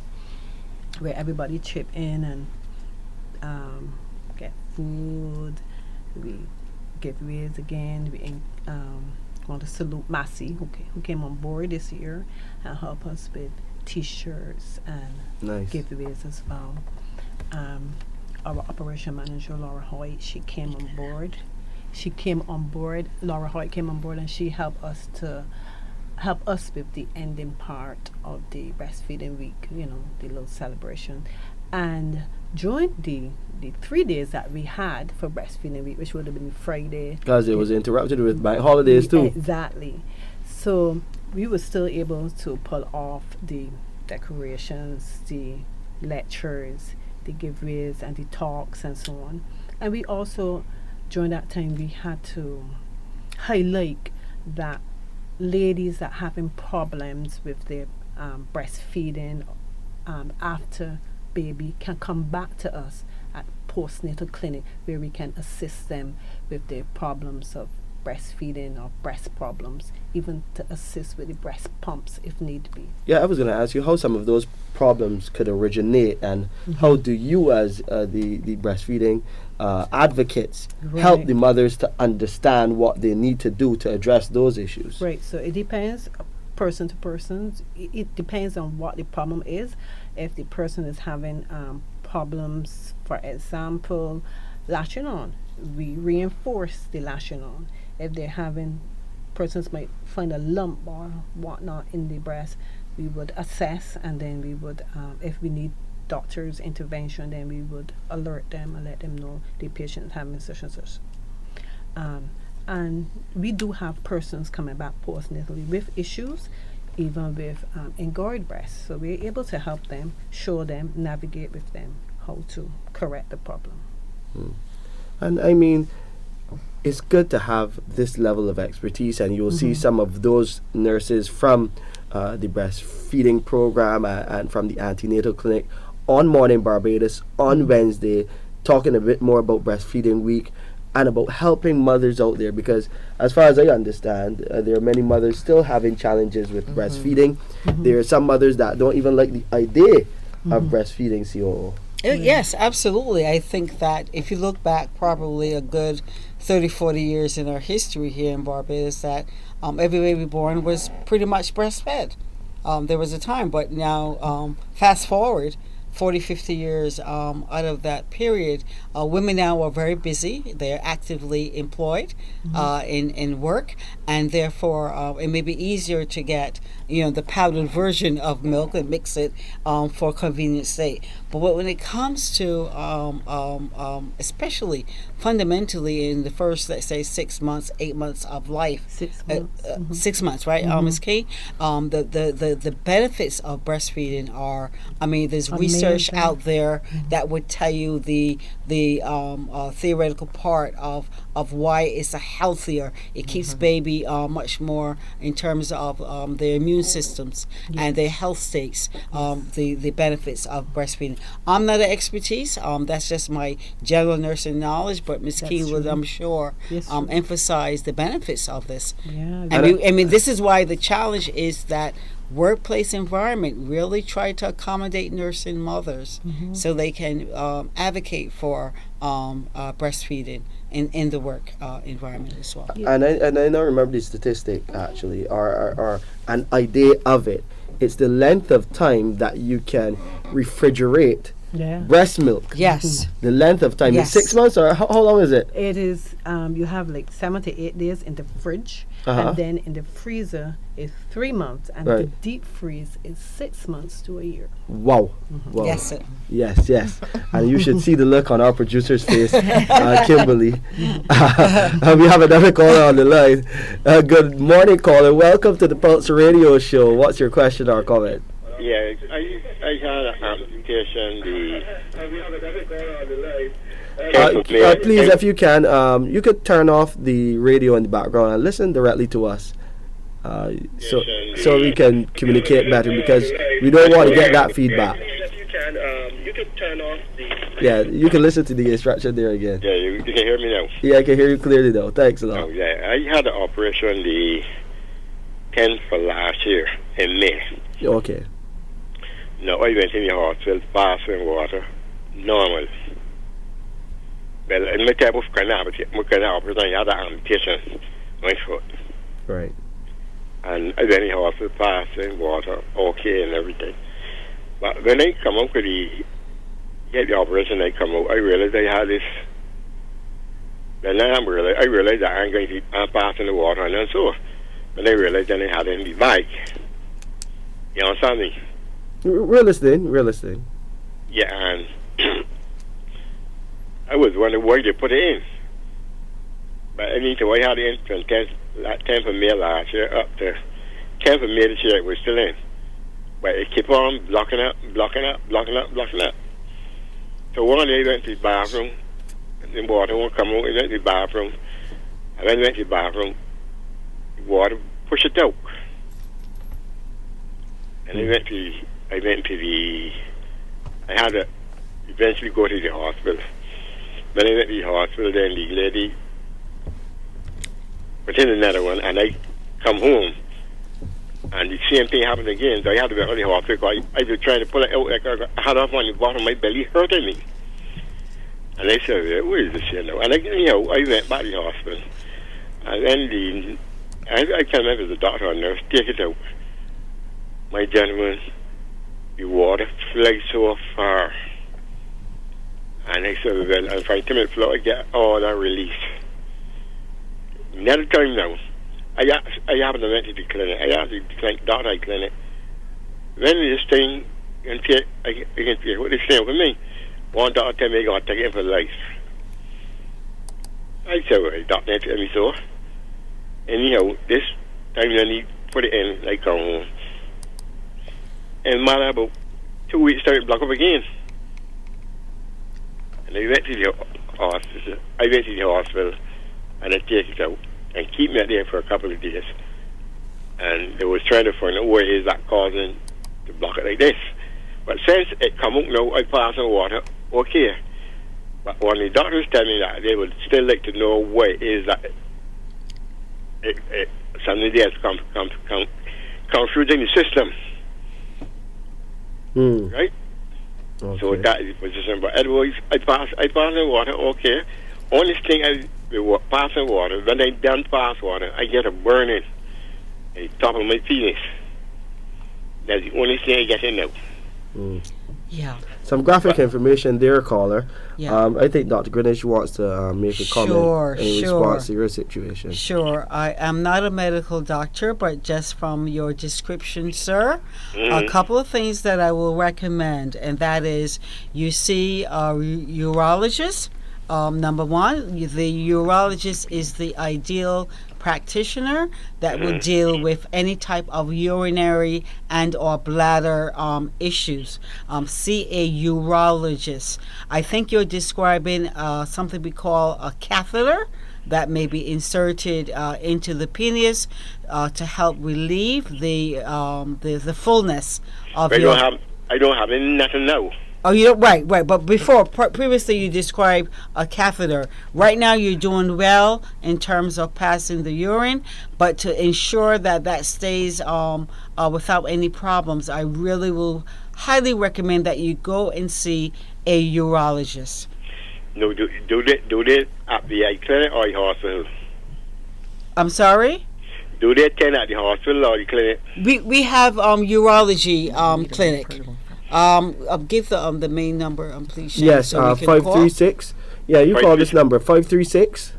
where everybody chip in and get food. We giveaways again. We want to salute Massey who came on board this year and help us with T-shirts and giveaways as well. Our operation manager Laura Hoyt, she came on board. Laura Hoyt came on board and she helped us with the ending part of the breastfeeding week, the little celebration. And during the 3 days that we had for breastfeeding week, which would have been Friday, because it was interrupted with bank holidays too. Exactly. So we were still able to pull off the decorations, the lectures, the giveaways, and the talks, and so on. And we also, during that time, we had to highlight that ladies that having problems with their breastfeeding after baby can come back to us at postnatal clinic, where we can assist them with their problems of breastfeeding or breast problems, even to assist with the breast pumps if need be. Yeah, I was going to ask you how some of those problems could originate, and how do you as the breastfeeding advocates help the mothers to understand what they need to do to address those issues? Right, so it depends person to person. It depends on what the problem is. If the person is having problems, for example, latching on, we reinforce the latching on. If they're having, persons might find a lump or whatnot in the breast, we would assess, and then we would, if we need doctor's intervention, then we would alert them and let them know the patient having such and such. And we do have persons coming back postnatally with issues, even with engorged breasts. So we're able to help them, show them, navigate with them how to correct the problem. And I mean, it's good to have this level of expertise, and you'll see some of those nurses from the breastfeeding program and from the Antenatal Clinic on Morning Barbados on Wednesday, talking a bit more about Breastfeeding Week and about helping mothers out there, because as far as I understand, there are many mothers still having challenges with breastfeeding. There are some mothers that don't even like the idea of breastfeeding, COO. Yes, absolutely. I think that if you look back probably a good 30, 40 years in our history here in Barbados, that every baby born was pretty much breastfed. There was a time, but now fast forward 40, 50 years out of that period, women now are very busy. They're actively employed in work, and therefore it may be easier to get the powdered version of milk and mix it for convenience sake. But when it comes to especially fundamentally in the first, let's say, 6 months, 8 months of life, 6 months, 6 months, right, Ms. Kay? The benefits of breastfeeding are, I mean, there's research out there that would tell you the theoretical part of why it's a healthier. It keeps baby much more in terms of their immune systems and their health states. The benefits of breastfeeding. I'm not an expertise. That's just my general nursing knowledge. But Ms. Key would, I'm sure, emphasize the benefits of this. Yeah, I mean, this is why the challenge is that workplace environment really try to accommodate nursing mothers so they can advocate for breastfeeding in the work environment as well. And I now remember the statistic actually, or an idea of it. It's the length of time that you can refrigerate breast milk. Yes. The length of time. Yes. Is 6 months, or how long is it? It is, you have like 7 to 8 days in the fridge, and then in the freezer is 3 months, and the deep freeze is 6 months to a year. Wow. Wow. Yes, sir. Yes. And you should see the look on our producer's face, Kimberly. We have another caller on the line. Good morning, caller. Welcome to the Pulse Radio Show. What's your question or comment? Yeah, I had an application. Please, if you can, you could turn off the radio in the background and listen directly to us, so we can communicate better, because we don't want to get that feedback. If you can, you could turn off the... Yeah, you can listen to the instruction there again. Yeah, you can hear me now. Yeah, I can hear you clearly now. Thanks a lot. Oh, yeah, I had an operation the 10th for last year in May. Okay. No, I went in the hospital, passing water, normal. Well, in my type of kind of operation, I had an amputation, my foot. Right. And I went in the hospital, passing water, okay and everything. But when I come out with the operation, I come out, I realized I had this. Then I realized that I'm passing the water, and then so. When I realized then I had it in the bag. You understand me? We're listening. Yeah, and I was wondering why they put it in. But I mean, I had it in from 10th of May last year up to 10th of May this year, it was still in. But it kept on blocking up. So one day I went to the bathroom, and the water won't come out. I went to the bathroom, and then I went to the bathroom, the water pushed it out. And I had to eventually go to the hospital. When I went to the hospital, then the lady put in another one, and I come home, and the same thing happened again. So I had to go to the hospital. I was trying to pull it out, like I had off on the bottom of my belly, hurting me. And I said, where is this here now? And I went back to the hospital. And then I can't remember if the doctor or nurse, take it out. My gentleman, the water flies so far. And I said, well, if I come in flow, I get all that release. Another time now, I happened to went to the clinic. I asked the doctor at the clinic, when this thing can take what they say for me. One doctor tell me I got to take it for life. I said, well, doctor tell me so. Anyhow, this time I need put it in, I come home. And man, about 2 weeks started block up again. And I went to the hospital. And I take it out and keep me there for a couple of days. And they was trying to find out what is that causing to block it like this. But since it come up now, I pass the water, okay. But when the doctors tell me that, they would still like to know what it is that something that's come through the system. Right? Okay. So that is the position. But otherwise, I pass the water, okay. Only thing I pass the water, when I don't pass water, I get a burning at the top of my penis. That's the only thing I get in now. Yeah. Some graphic information there, caller. Yeah. I think Dr. Greenidge wants to make a comment in response to your situation. Sure. I am not a medical doctor, but just from your description, sir, a couple of things that I will recommend, and that is you see a urologist. Number one, the urologist is the ideal practitioner that will deal with any type of urinary and or bladder issues. See a urologist. I think you're describing something we call a catheter that may be inserted into the penis to help relieve the fullness of I don't have nothing now. Oh, you don't, right. But previously you described a catheter. Right now you're doing well in terms of passing the urine, but to ensure that stays without any problems, I really will highly recommend that you go and see a urologist. No, do they at the clinic or the hospital? I'm sorry? Do they attend at the hospital or the clinic? We have urology clinic. I'll give the main number, please. Shane, yes, so 536. Yeah, you call this number 536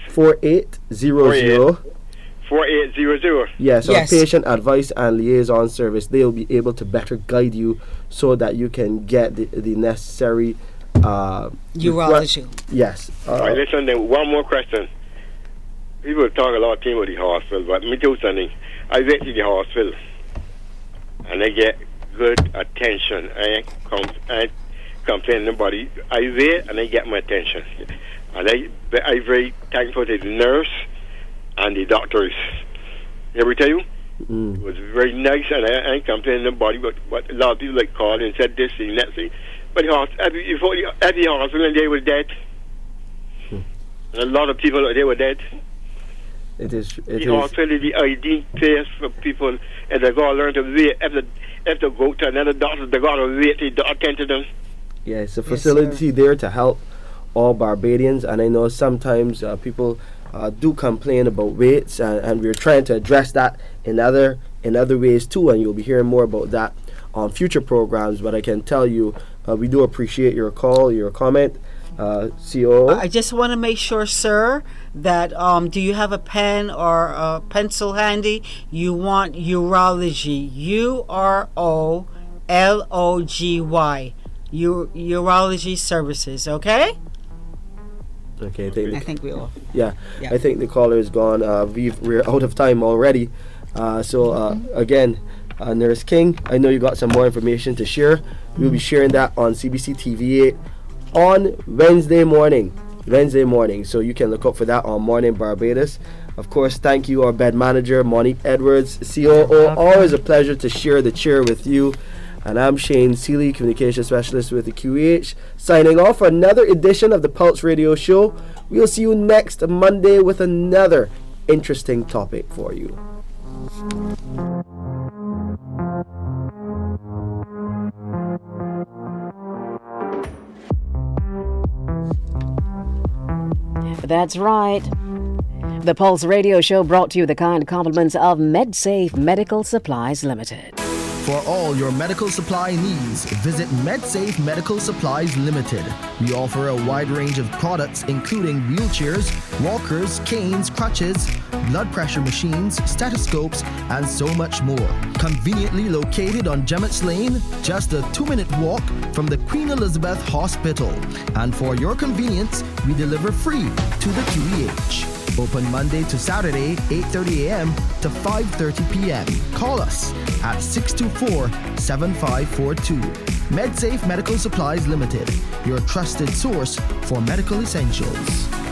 4800 4800. Yes, our patient advice and liaison service. They'll be able to better guide you so that you can get the necessary urology. Yes. All right, listen, then one more question. People talk a lot of things about the hospital, but let me tell you something. I went to the hospital and I get good attention. I complain to nobody. I wait and I get my attention. And I'm very thankful to the nurse and the doctors. Ever tell you? It was very nice, and I complain to nobody, but a lot of people like called and said this thing, that thing. But at the hospital, and they were dead. And a lot of people, they were dead. The hospital is the ideal place for people, and they got to learn to wait. If they go to another doctor, they got to wait to attend to them. Yeah, it's a facility there to help all Barbadians, and I know sometimes people do complain about waits, and we're trying to address that in other ways too, and you'll be hearing more about that on future programs. But I can tell you, we do appreciate your call, your comment. COO? I just want to make sure, sir, that do you have a pen or a pencil handy? You want urology, UROLOGY, urology services, okay? Okay, I think we all. Yeah, I think the caller is gone. We're out of time already. Again, Nurse King, I know you got some more information to share. We'll be sharing that on CBC TV8 on Wednesday morning. So you can look out for that on Morning Barbados. Of course, thank you, our bed manager, Monique Edwards, COO. Always a pleasure to share the chair with you. And I'm Shane Seeley, Communication Specialist with the QEH, signing off for another edition of the Pulse Radio Show. We'll see you next Monday with another interesting topic for you. That's right. The Pulse Radio Show brought to you the kind compliments of MedSafe Medical Supplies Limited. For all your medical supply needs, visit MedSafe Medical Supplies Limited. We offer a wide range of products including wheelchairs, walkers, canes, crutches, blood pressure machines, stethoscopes, and so much more. Conveniently located on Gemmet's Lane, just a 2-minute walk from the Queen Elizabeth Hospital. And for your convenience, we deliver free to the QEH. Open Monday to Saturday, 8:30 a.m. to 5:30 p.m. Call us at 624-7542. MedSafe Medical Supplies Limited, your trusted source for medical essentials.